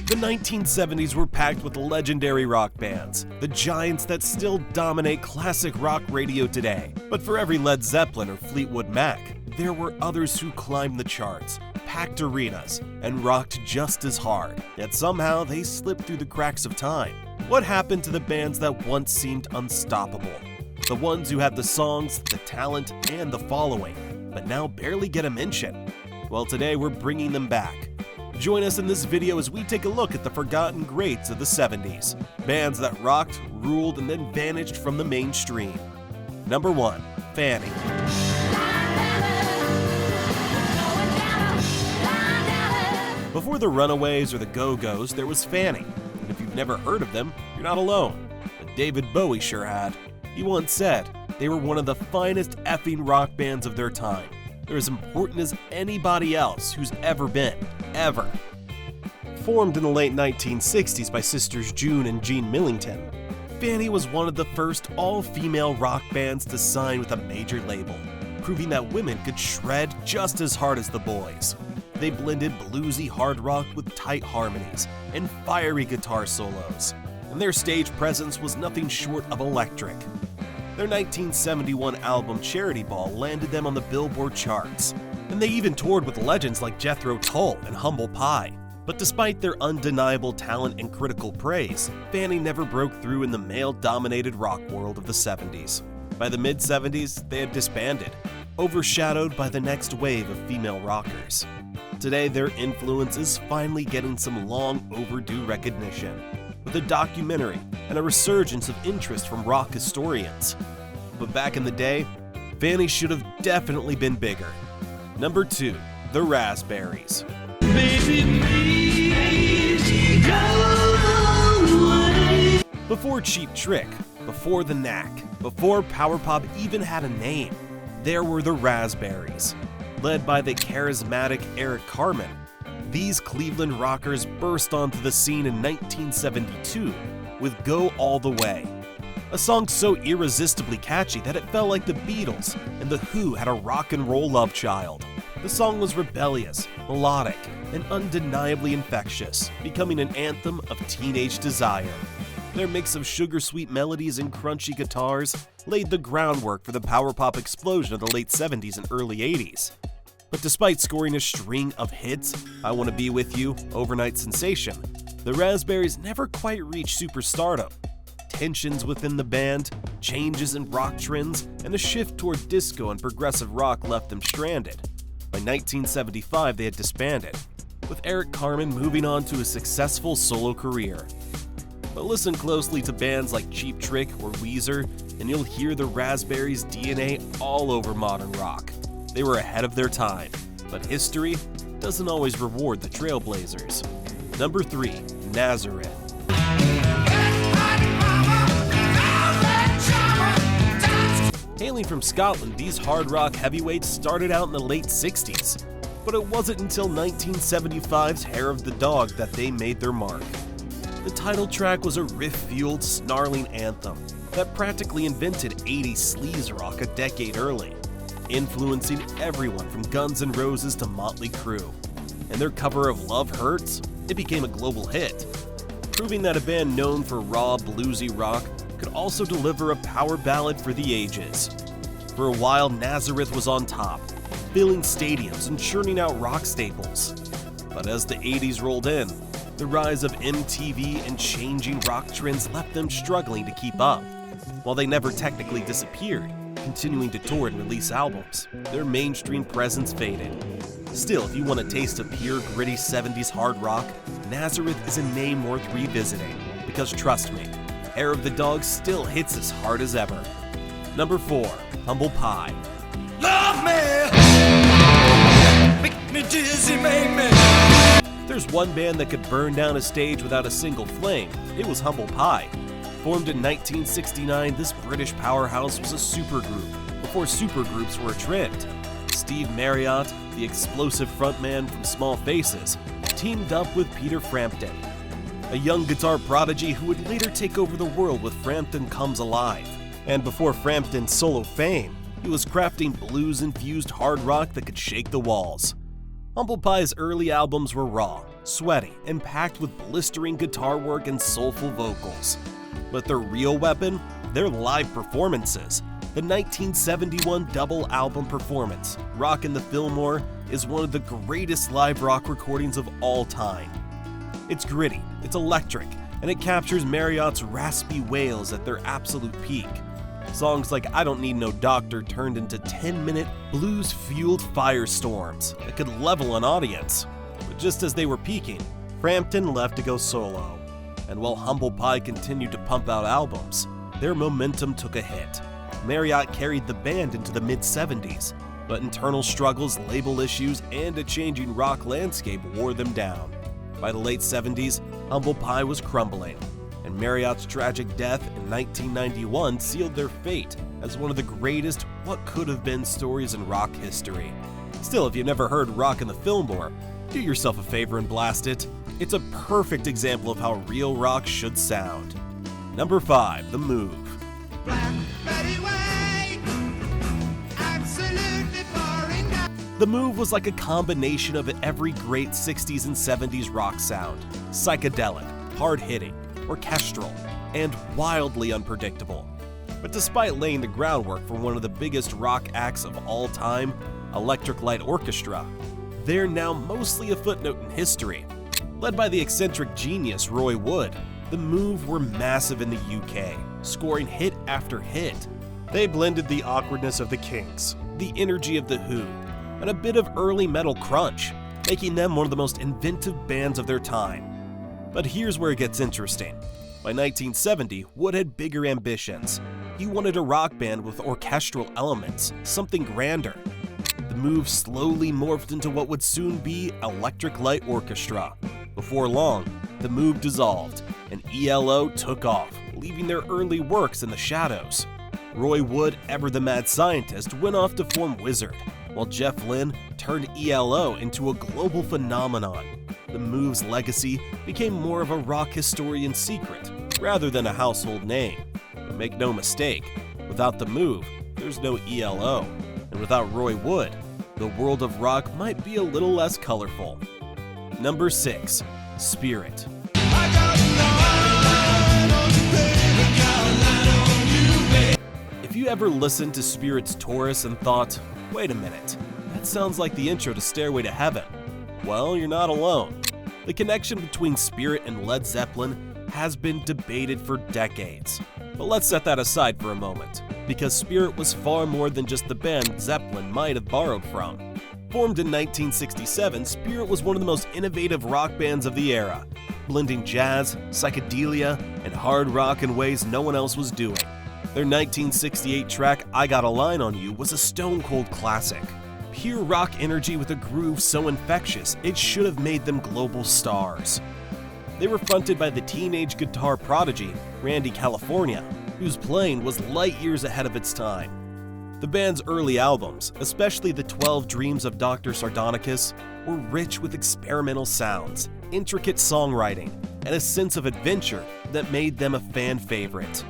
The 1970s were packed with legendary rock bands, the giants that still dominate classic rock radio today. But for every Led Zeppelin or Fleetwood Mac, there were others who climbed the charts, packed arenas, and rocked just as hard, yet somehow they slipped through the cracks of time. What happened to the bands that once seemed unstoppable? The ones who had the songs, the talent, and the following, but now barely get a mention? Well, today we're bringing them back. Join us in this video as we take a look at the forgotten greats of the 70s, bands that rocked, ruled, and then vanished from the mainstream. Number 1. Fanny. Before the Runaways or the Go-Go's, there was Fanny, and if you've never heard of them, you're not alone. But David Bowie sure had. He once said, they were one of the finest effing rock bands of their time. They're as important as anybody else who's ever been, ever. Formed in the late 1960s by sisters June and Jean Millington, Fanny was one of the first all-female rock bands to sign with a major label, proving that women could shred just as hard as the boys. They blended bluesy hard rock with tight harmonies and fiery guitar solos, and their stage presence was nothing short of electric. Their 1971 album Charity Ball landed them on the Billboard charts, and they even toured with legends like Jethro Tull and Humble Pie. But despite their undeniable talent and critical praise, Fanny never broke through in the male-dominated rock world of the 70s. By the mid-70s, they had disbanded, overshadowed by the next wave of female rockers. Today, their influence is finally getting some long-overdue recognition, with a documentary and a resurgence of interest from rock historians. But back in the day, Fanny should have definitely been bigger. Number 2. The Raspberries. Baby, please go away. Before Cheap Trick, before the Knack, before power pop even had a name, there were the Raspberries. Led by the charismatic Eric Carmen, these Cleveland rockers burst onto the scene in 1972 with Go All the Way, a song so irresistibly catchy that it felt like the Beatles and The Who had a rock and roll love child. The song was rebellious, melodic, and undeniably infectious, becoming an anthem of teenage desire. Their mix of sugar-sweet melodies and crunchy guitars laid the groundwork for the power pop explosion of the late 70s and early 80s. But despite scoring a string of hits, I Wanna Be With You, Overnight Sensation, the Raspberries never quite reached superstardom. Tensions within the band, changes in rock trends, and a shift toward disco and progressive rock left them stranded. By 1975, they had disbanded, with Eric Carmen moving on to a successful solo career. But listen closely to bands like Cheap Trick or Weezer, and you'll hear the Raspberries' DNA all over modern rock. They were ahead of their time, but history doesn't always reward the trailblazers. Number 3. Nazareth. Hailing from Scotland, these hard rock heavyweights started out in the late 60s, but it wasn't until 1975's Hair of the Dog that they made their mark. The title track was a riff-fueled, snarling anthem that practically invented 80s sleaze rock a decade early, influencing everyone from Guns N' Roses to Motley Crue. And their cover of Love Hurts, it became a global hit, proving that a band known for raw, bluesy rock could also deliver a power ballad for the ages. For a while, Nazareth was on top, filling stadiums and churning out rock staples. But as the 80s rolled in, the rise of MTV and changing rock trends left them struggling to keep up. While they never technically disappeared, continuing to tour and release albums, their mainstream presence faded. Still, if you want a taste of pure, gritty 70s hard rock, Nazareth is a name worth revisiting, because trust me, Hair of the Dog still hits as hard as ever. Number 4. Humble Pie. Love me! Make me dizzy, make me! If there's one band that could burn down a stage without a single flame, it was Humble Pie. Formed in 1969, this British powerhouse was a supergroup, before supergroups were a trend. Steve Marriott, the explosive frontman from Small Faces, teamed up with Peter Frampton, a young guitar prodigy who would later take over the world with Frampton Comes Alive. And before Frampton's solo fame, he was crafting blues-infused hard rock that could shake the walls. Humble Pie's early albums were raw, sweaty, and packed with blistering guitar work and soulful vocals. But their real weapon? Their live performances. The 1971 double album performance, Rockin' the Fillmore, is one of the greatest live rock recordings of all time. It's gritty, it's electric, and it captures Marriott's raspy wails at their absolute peak. Songs like I Don't Need No Doctor turned into 10-minute blues-fueled firestorms that could level an audience. But just as they were peaking, Frampton left to go solo. And while Humble Pie continued to pump out albums, their momentum took a hit. Marriott carried the band into the mid-70s, but internal struggles, label issues, and a changing rock landscape wore them down. By the late 70s, Humble Pie was crumbling, and Marriott's tragic death in 1991 sealed their fate as one of the greatest what-could-have-been stories in rock history. Still, if you've never heard Rockin' the Fillmore, do yourself a favor and blast it. It's a perfect example of how real rock should sound. Number 5, The Move. The Move was like a combination of every great 60s and 70s rock sound. Psychedelic, hard-hitting, orchestral, and wildly unpredictable. But despite laying the groundwork for one of the biggest rock acts of all time, Electric Light Orchestra, they're now mostly a footnote in history. Led by the eccentric genius Roy Wood, The Move were massive in the UK, scoring hit after hit. They blended the awkwardness of the Kinks, the energy of The Who, and a bit of early metal crunch, making them one of the most inventive bands of their time. But here's where it gets interesting. By 1970, Wood had bigger ambitions. He wanted a rock band with orchestral elements, something grander. The Move slowly morphed into what would soon be Electric Light Orchestra. Before long, The Move dissolved, and ELO took off, leaving their early works in the shadows. Roy Wood, ever the mad scientist, went off to form Wizard, while Jeff Lynne turned ELO into a global phenomenon. The Move's legacy became more of a rock historian secret, rather than a household name. But make no mistake, without The Move, there's no ELO, and without Roy Wood, the world of rock might be a little less colorful. Number 6, Spirit. If you ever listened to Spirit's chorus and thought, wait a minute, that sounds like the intro to Stairway to Heaven, well, you're not alone. The connection between Spirit and Led Zeppelin has been debated for decades. But let's set that aside for a moment, because Spirit was far more than just the band Zeppelin might have borrowed from. Formed in 1967, Spirit was one of the most innovative rock bands of the era, blending jazz, psychedelia, and hard rock in ways no one else was doing. Their 1968 track, I Got a Line on You, was a stone-cold classic. Pure rock energy with a groove so infectious, it should have made them global stars. They were fronted by the teenage guitar prodigy, Randy California, whose playing was light years ahead of its time. The band's early albums, especially the 12 Dreams of Dr. Sardonicus, were rich with experimental sounds, intricate songwriting, and a sense of adventure that made them a fan favorite.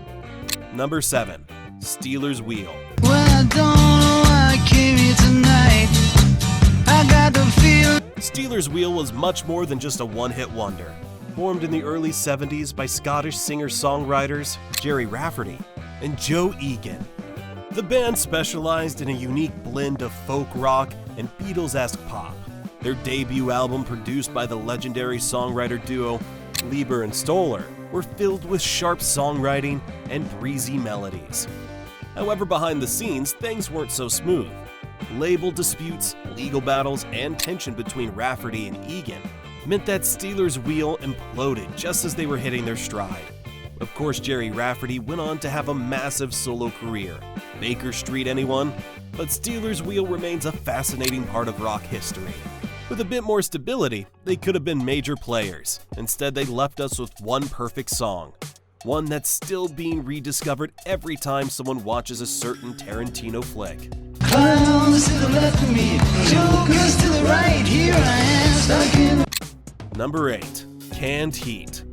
Number 7, Stealers Wheel. Well, I don't know why I came here tonight. I got the feel. Stealers Wheel was much more than just a one-hit wonder. Formed in the early 70s by Scottish singer-songwriters Gerry Rafferty and Joe Egan. The band specialized in a unique blend of folk rock and Beatles-esque pop. Their debut album, produced by the legendary songwriter duo Leiber and Stoller, were filled with sharp songwriting and breezy melodies. However, behind the scenes, things weren't so smooth. Label disputes, legal battles, and tension between Rafferty and Egan meant that Stealers Wheel imploded just as they were hitting their stride. Of course, Gerry Rafferty went on to have a massive solo career. Baker Street, anyone? But Stealers Wheel remains a fascinating part of rock history. With a bit more stability, they could have been major players. Instead, they left us with one perfect song. One that's still being rediscovered every time someone watches a certain Tarantino flick. Clowns to the left of me, jokers to the right, here I am stuck in. Number 8, Canned Heat.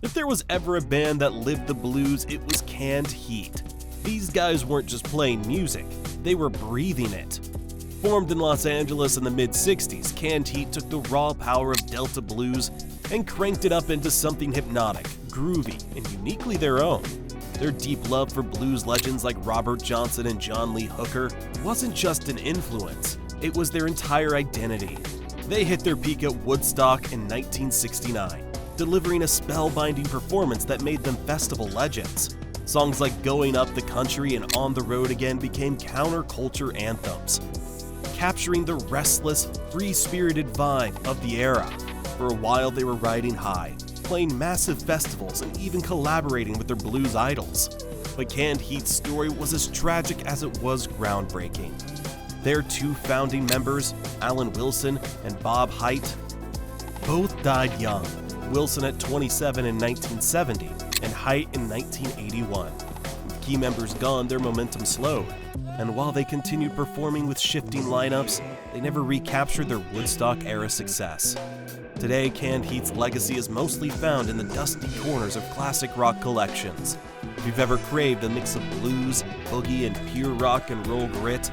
If there was ever a band that lived the blues, it was Canned Heat. These guys weren't just playing music, they were breathing it. Formed in Los Angeles in the mid-60s, Canned Heat took the raw power of Delta blues and cranked it up into something hypnotic, groovy, and uniquely their own. Their deep love for blues legends like Robert Johnson and John Lee Hooker wasn't just an influence, it was their entire identity. They hit their peak at Woodstock in 1969, delivering a spellbinding performance that made them festival legends. Songs like Going Up the Country and On the Road Again became counterculture anthems, capturing the restless, free-spirited vibe of the era. For a while they were riding high, playing massive festivals and even collaborating with their blues idols. But Canned Heat's story was as tragic as it was groundbreaking. Their two founding members, Alan Wilson and Bob Haidt, both died young, Wilson at 27 in 1970 and Haidt in 1981. With key members gone, their momentum slowed, and while they continued performing with shifting lineups, they never recaptured their Woodstock-era success. Today, Canned Heat's legacy is mostly found in the dusty corners of classic rock collections. If you've ever craved a mix of blues, boogie, and pure rock and roll grit,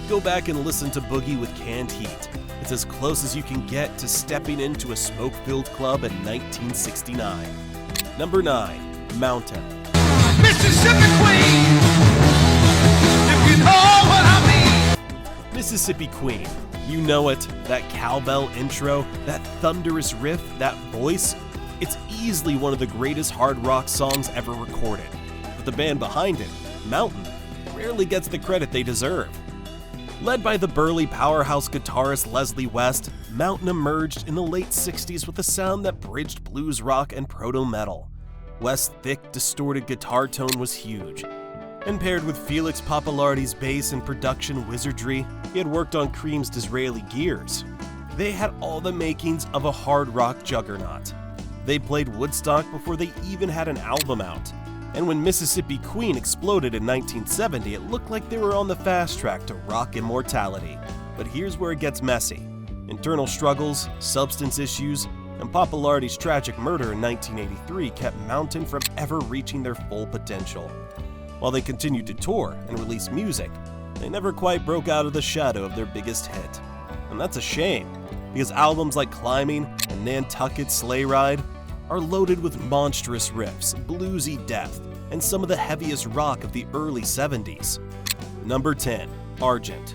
go back and listen to Boogie with Canned Heat. It's as close as you can get to stepping into a smoke-filled club in 1969. Number 9. Mountain. Mississippi Queen, if you know what I mean. Mississippi Queen. You know it, that cowbell intro, that thunderous riff, that voice. It's easily one of the greatest hard rock songs ever recorded. But the band behind it, Mountain, rarely gets the credit they deserve. Led by the burly powerhouse guitarist Leslie West, Mountain emerged in the late 60s with a sound that bridged blues rock and proto-metal. West's thick, distorted guitar tone was huge, and paired with Felix Pappalardi's bass and production wizardry, he had worked on Cream's Disraeli Gears. They had all the makings of a hard rock juggernaut. They played Woodstock before they even had an album out, and when Mississippi Queen exploded in 1970, it looked like they were on the fast track to rock immortality. But here's where it gets messy. Internal struggles, substance issues, and Pappalardi's tragic murder in 1983 kept Mountain from ever reaching their full potential. While they continued to tour and release music, they never quite broke out of the shadow of their biggest hit. And that's a shame, because albums like Climbing and Nantucket Sleigh Ride are loaded with monstrous riffs, bluesy depth, and some of the heaviest rock of the early 70s. Number 10. Argent.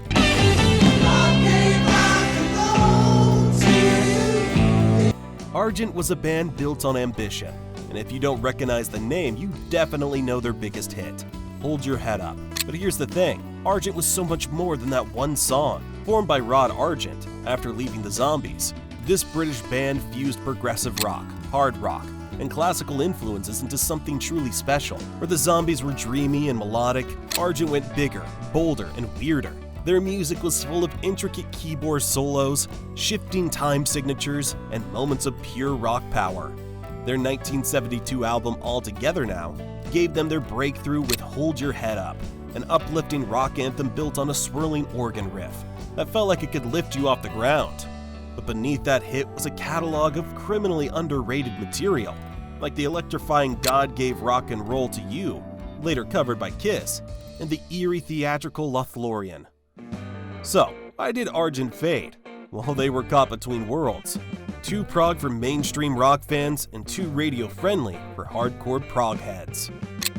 Argent was a band built on ambition, and if you don't recognize the name, you definitely know their biggest hit, Hold Your Head Up. But here's the thing, Argent was so much more than that one song. Formed by Rod Argent after leaving the Zombies, this British band fused progressive rock, hard rock, and classical influences into something truly special. Where the Zombies were dreamy and melodic, Argent went bigger, bolder, and weirder. Their music was full of intricate keyboard solos, shifting time signatures, and moments of pure rock power. Their 1972 album All Together Now gave them their breakthrough with Hold Your Head Up, an uplifting rock anthem built on a swirling organ riff that felt like it could lift you off the ground. But beneath that hit was a catalog of criminally underrated material, like the electrifying God Gave Rock and Roll to You, later covered by Kiss, and the eerie theatrical Lothlorien. So, why did Argent fade? Well, they were caught between worlds. Too prog for mainstream rock fans and too radio-friendly for hardcore prog heads.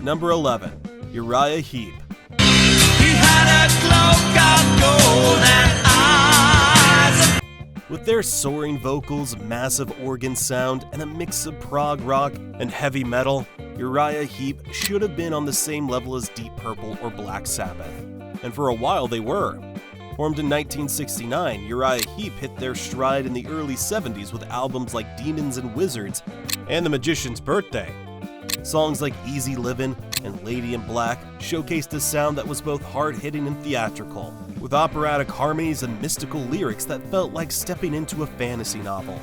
Number 11. Uriah Heep. He had a cloak of gold and eyes. With their soaring vocals, massive organ sound, and a mix of prog rock and heavy metal, Uriah Heep should have been on the same level as Deep Purple or Black Sabbath. And for a while they were. Formed in 1969, Uriah Heep hit their stride in the early 70s with albums like Demons and Wizards and The Magician's Birthday. Songs like Easy Livin' and Lady in Black showcased a sound that was both hard-hitting and theatrical, with operatic harmonies and mystical lyrics that felt like stepping into a fantasy novel.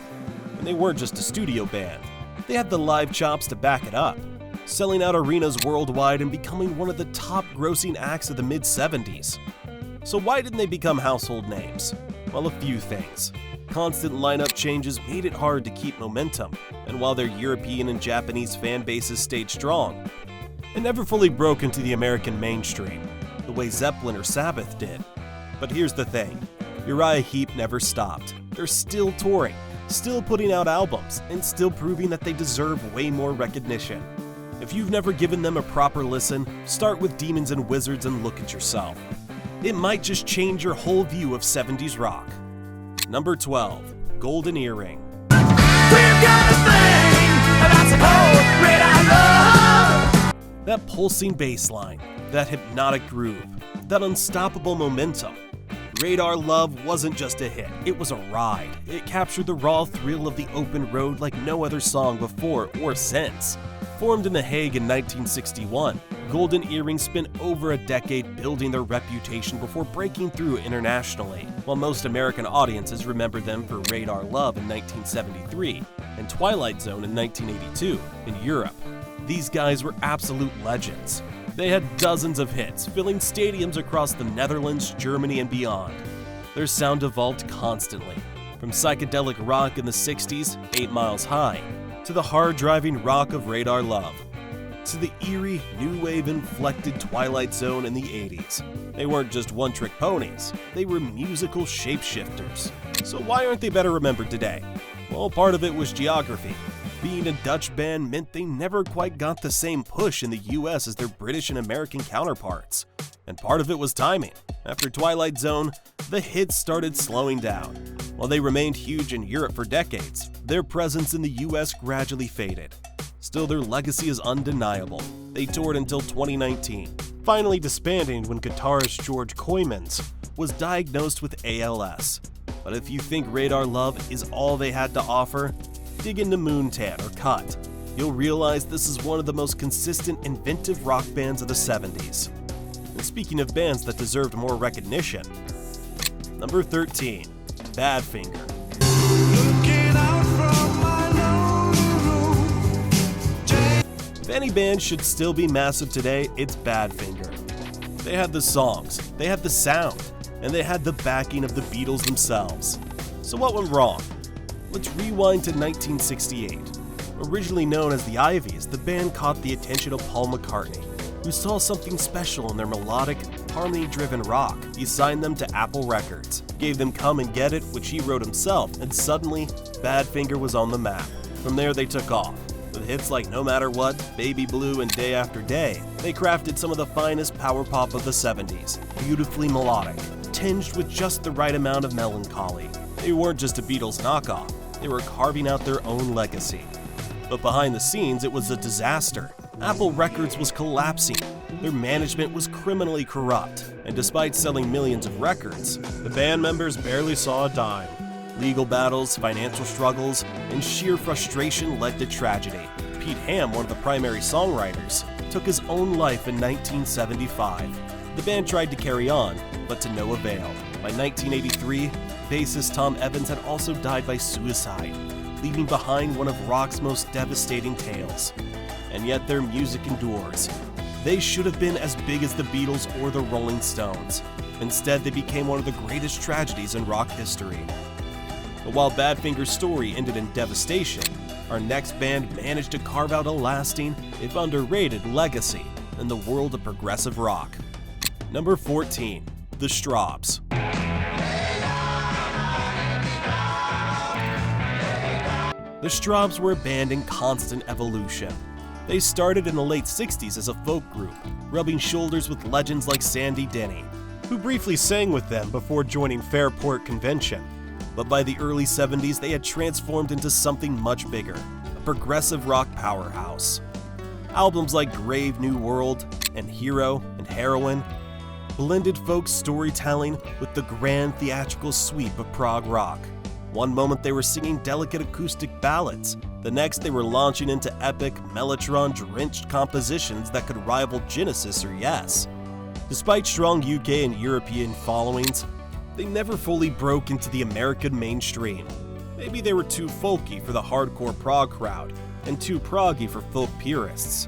And they weren't just a studio band, they had the live chops to back it up, selling out arenas worldwide and becoming one of the top-grossing acts of the mid-70s. So why didn't they become household names? Well, a few things. Constant lineup changes made it hard to keep momentum, and while their European and Japanese fan bases stayed strong, It never fully broke into the American mainstream, the way Zeppelin or Sabbath did. But here's the thing, Uriah Heep never stopped. They're still touring, still putting out albums, and still proving that they deserve way more recognition. If you've never given them a proper listen, start with Demons and Wizards and look at yourself. It might just change your whole view of 70s rock. Number 12, Golden Earring. We've got a thing that's called Radar Love. That pulsing bass line, that hypnotic groove, that unstoppable momentum. Radar Love wasn't just a hit, it was a ride. It captured the raw thrill of the open road like no other song before or since. Formed in The Hague in 1961, Golden Earring spent over a decade building their reputation before breaking through internationally, while most American audiences remember them for Radar Love in 1973 and Twilight Zone in 1982 in Europe. These guys were absolute legends. They had dozens of hits, filling stadiums across the Netherlands, Germany, and beyond. Their sound evolved constantly, from psychedelic rock in the 60s, 8 Miles High, to the hard-driving rock of Radar Love, to the eerie, new wave inflected Twilight Zone in the 80s. They weren't just one-trick ponies, they were musical shapeshifters. So why aren't they better remembered today? Well, part of it was geography. Being a Dutch band meant they never quite got the same push in the US as their British and American counterparts. And part of it was timing. After Twilight Zone, the hits started slowing down. While they remained huge in Europe for decades, their presence in the US gradually faded. Still, their legacy is undeniable. They toured until 2019, finally disbanding when guitarist George Kooijmans was diagnosed with ALS. But if you think Radar Love is all they had to offer, dig into Moontan or Cut. You'll realize this is one of the most consistent, inventive rock bands of the 70s. And speaking of bands that deserved more recognition, number 13, Badfinger. Looking out from my lonely room. If any band should still be massive today, it's Badfinger. They had the songs, they had the sound, and they had the backing of the Beatles themselves. So what went wrong? Let's rewind to 1968. Originally known as the Ivies, the band caught the attention of Paul McCartney, who saw something special in their melodic, harmony-driven rock. He signed them to Apple Records, gave them Come and Get It, which he wrote himself, and suddenly, Badfinger was on the map. From there they took off. With hits like No Matter What, Baby Blue, and Day After Day, they crafted some of the finest power pop of the 70s, beautifully melodic, tinged with just the right amount of melancholy. They weren't just a Beatles knockoff, they were carving out their own legacy. But behind the scenes, it was a disaster. Apple Records was collapsing, their management was criminally corrupt, and despite selling millions of records, the band members barely saw a dime. Legal battles, financial struggles, and sheer frustration led to tragedy. Pete Ham, one of the primary songwriters, took his own life in 1975. The band tried to carry on, but to no avail. By 1983, bassist Tom Evans had also died by suicide, leaving behind one of rock's most devastating tales. And yet their music endures. They should have been as big as the Beatles or the Rolling Stones. Instead, they became one of the greatest tragedies in rock history. But while Badfinger's story ended in devastation, our next band managed to carve out a lasting, if underrated, legacy in the world of progressive rock. Number 14, the Strawbs. The Strawbs were a band in constant evolution. They started in the late 60s as a folk group, rubbing shoulders with legends like Sandy Denny, who briefly sang with them before joining Fairport Convention. But by the early 70s, they had transformed into something much bigger, a progressive rock powerhouse. Albums like Grave New World and Hero and Heroine blended folk storytelling with the grand theatrical sweep of prog rock. One moment they were singing delicate acoustic ballads, the next they were launching into epic, mellotron-drenched compositions that could rival Genesis or Yes. Despite strong UK and European followings, they never fully broke into the American mainstream. Maybe they were too folky for the hardcore prog crowd, and too proggy for folk purists.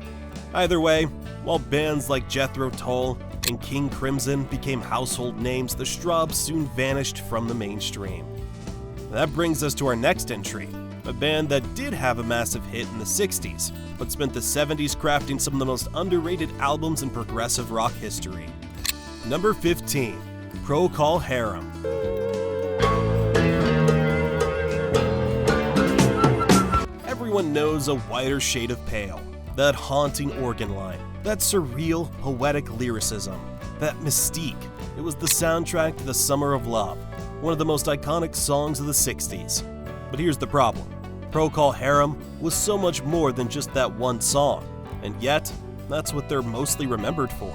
Either way, while bands like Jethro Tull and King Crimson became household names, the Strawbs soon vanished from the mainstream. That brings us to our next entry, a band that did have a massive hit in the 60s, but spent the 70s crafting some of the most underrated albums in progressive rock history. Number 15. Procol Harum. Everyone knows A Whiter Shade of Pale, that haunting organ line, that surreal, poetic lyricism, that mystique. It was the soundtrack to The Summer of Love, one of the most iconic songs of the 60s. But here's the problem. Procol Harum was so much more than just that one song, and yet, that's what they're mostly remembered for.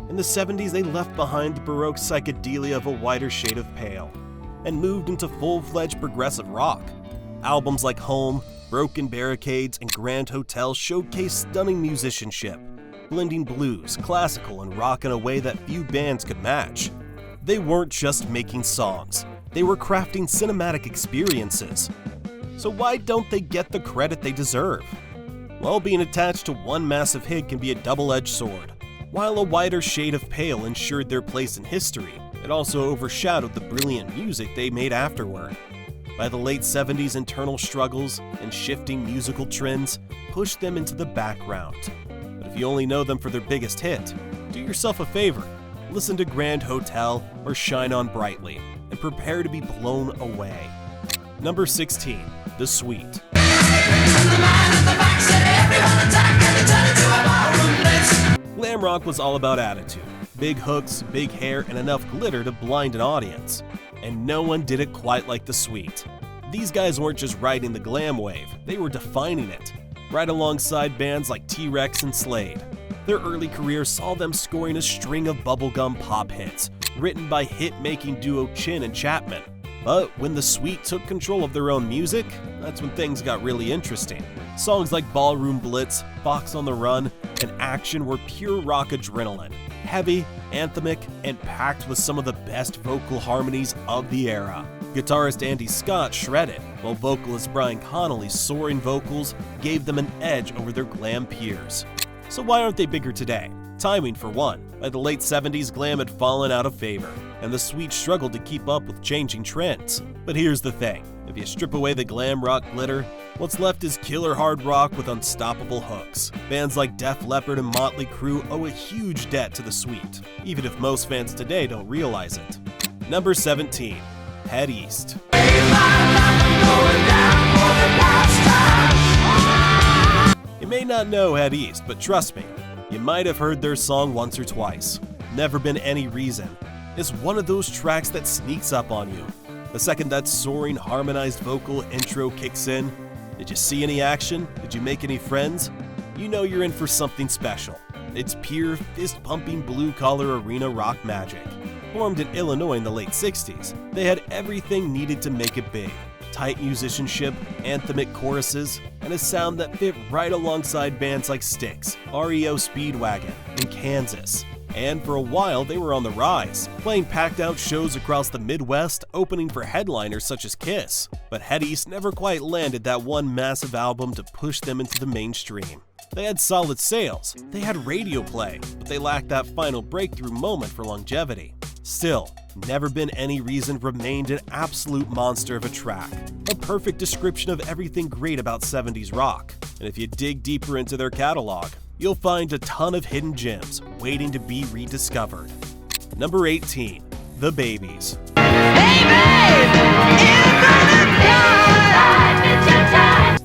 In the 70s, they left behind the Baroque psychedelia of A Whiter Shade of Pale, and moved into full-fledged progressive rock. Albums like Home, Broken Barricades, and Grand Hotel showcase stunning musicianship, blending blues, classical, and rock in a way that few bands could match. They weren't just making songs, they were crafting cinematic experiences. So why don't they get the credit they deserve? Well, being attached to one massive hit can be a double-edged sword. While A Whiter Shade of Pale ensured their place in history, it also overshadowed the brilliant music they made afterward. By the late 70s, internal struggles and shifting musical trends pushed them into the background. But if you only know them for their biggest hit, do yourself a favor. Listen to Grand Hotel or Shine On Brightly and prepare to be blown away. Number 16. The Sweet. Glam rock was all about attitude. Big hooks, big hair, and enough glitter to blind an audience. And no one did it quite like the Sweet. These guys weren't just riding the glam wave, they were defining it, right alongside bands like T-Rex and Slade. Their early career saw them scoring a string of bubblegum pop hits, written by hit-making duo Chin and Chapman. But when the Sweet took control of their own music, that's when things got really interesting. Songs like Ballroom Blitz, Fox on the Run, and Action were pure rock adrenaline, heavy, anthemic, and packed with some of the best vocal harmonies of the era. Guitarist Andy Scott shredded, while vocalist Brian Connolly's soaring vocals gave them an edge over their glam peers. So why aren't they bigger today? Timing for one. By the late 70s, glam had fallen out of favor, and the Sweet struggled to keep up with changing trends. But here's the thing, if you strip away the glam rock glitter, what's left is killer hard rock with unstoppable hooks. Bands like Def Leppard and Motley Crue owe a huge debt to the Sweet, even if most fans today don't realize it. Number 17. Head East. You may not know Head East, but trust me, you might have heard their song once or twice. Never Been Any Reason is one of those tracks that sneaks up on you. The second that soaring, harmonized vocal intro kicks in, did you see any action? Did you make any friends? You know you're in for something special. It's pure, fist-pumping, blue-collar arena rock magic. Formed in Illinois in the late 60s, they had everything needed to make it big. Tight musicianship, anthemic choruses, and a sound that fit right alongside bands like Styx, REO Speedwagon, and Kansas. And for a while, they were on the rise, playing packed-out shows across the Midwest, opening for headliners such as Kiss. But Head East never quite landed that one massive album to push them into the mainstream. They had solid sales, they had radio play, but they lacked that final breakthrough moment for longevity. Still, Never Been Any Reason remained an absolute monster of a track, a perfect description of everything great about 70s rock. And if you dig deeper into their catalog, you'll find a ton of hidden gems waiting to be rediscovered. Number 18. The Babies.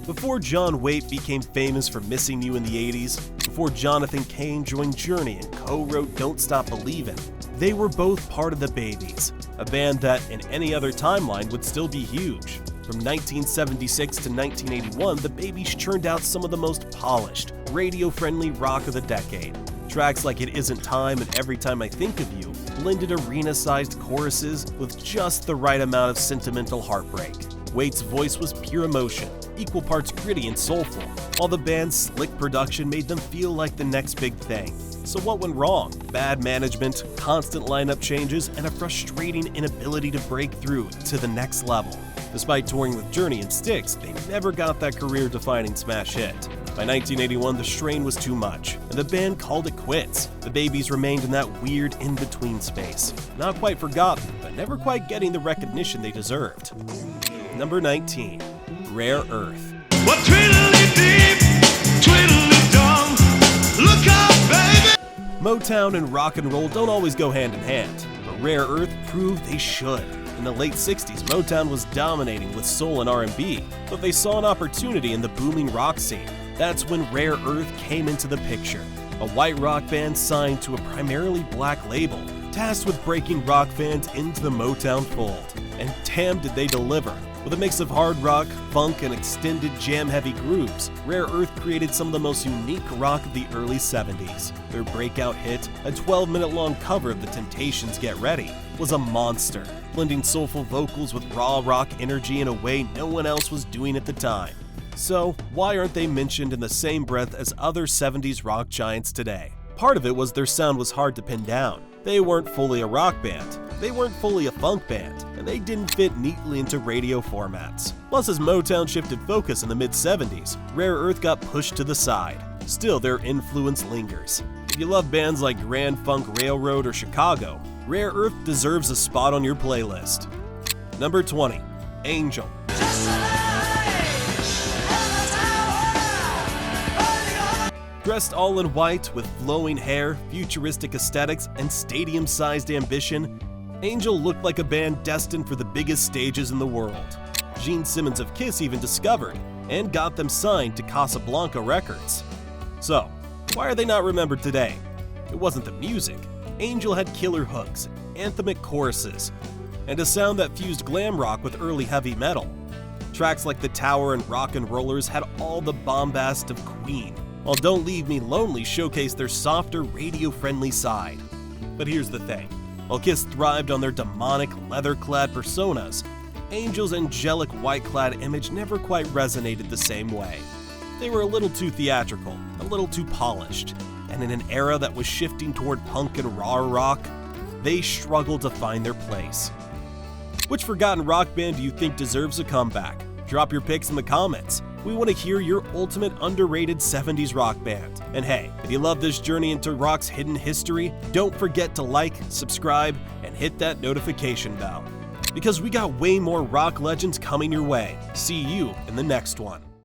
Before John Waite became famous for Missing You in the 80s, before Jonathan Cain joined Journey and co-wrote Don't Stop Believin', they were both part of the Babies, a band that in any other timeline would still be huge. From 1976 to 1981, the Babies churned out some of the most polished, radio-friendly rock of the decade. Tracks like It Isn't Time and Every Time I Think of You blended arena-sized choruses with just the right amount of sentimental heartbreak. Waite's voice was pure emotion, equal parts gritty and soulful, while the band's slick production made them feel like the next big thing. So what went wrong? Bad management, constant lineup changes, and a frustrating inability to break through to the next level. Despite touring with Journey and Styx, they never got that career-defining smash hit. By 1981, the strain was too much, and the band called it quits. The Babies remained in that weird in-between space. Not quite forgotten, but never quite getting the recognition they deserved. Number 19. Rare Earth. What twiddly-deep, twiddly-dum. Look out, baby! Motown and rock and roll don't always go hand in hand, but Rare Earth proved they should. In the late 60s, Motown was dominating with soul and R&B, but they saw an opportunity in the booming rock scene. That's when Rare Earth came into the picture, a white rock band signed to a primarily black label, tasked with breaking rock fans into the Motown fold. And damn did they deliver. With a mix of hard rock, funk, and extended jam-heavy grooves, Rare Earth created some of the most unique rock of the early 70s. Their breakout hit, a 12-minute-long cover of The Temptations' Get Ready, was a monster, blending soulful vocals with raw rock energy in a way no one else was doing at the time. So, why aren't they mentioned in the same breath as other 70s rock giants today? Part of it was their sound was hard to pin down. They weren't fully a rock band, they weren't fully a funk band, and they didn't fit neatly into radio formats. Plus, as Motown shifted focus in the mid-70s, Rare Earth got pushed to the side. Still, their influence lingers. If you love bands like Grand Funk Railroad or Chicago, Rare Earth deserves a spot on your playlist. Number 20, Angel. Dressed all in white with flowing hair, futuristic aesthetics, and stadium-sized ambition, Angel looked like a band destined for the biggest stages in the world. Gene Simmons of Kiss even discovered and got them signed to Casablanca Records. So, why are they not remembered today? It wasn't the music. Angel had killer hooks, anthemic choruses, and a sound that fused glam rock with early heavy metal. Tracks like The Tower and Rock and Rollers had all the bombast of Queen, while Don't Leave Me Lonely showcased their softer, radio-friendly side. But here's the thing. While Kiss thrived on their demonic, leather-clad personas, Angel's angelic white-clad image never quite resonated the same way. They were a little too theatrical, a little too polished, and in an era that was shifting toward punk and raw rock, they struggled to find their place. Which forgotten rock band do you think deserves a comeback? Drop your picks in the comments. We want to hear your ultimate underrated 70s rock band. And hey, if you love this journey into rock's hidden history, don't forget to like, subscribe, and hit that notification bell. Because we got way more rock legends coming your way. See you in the next one.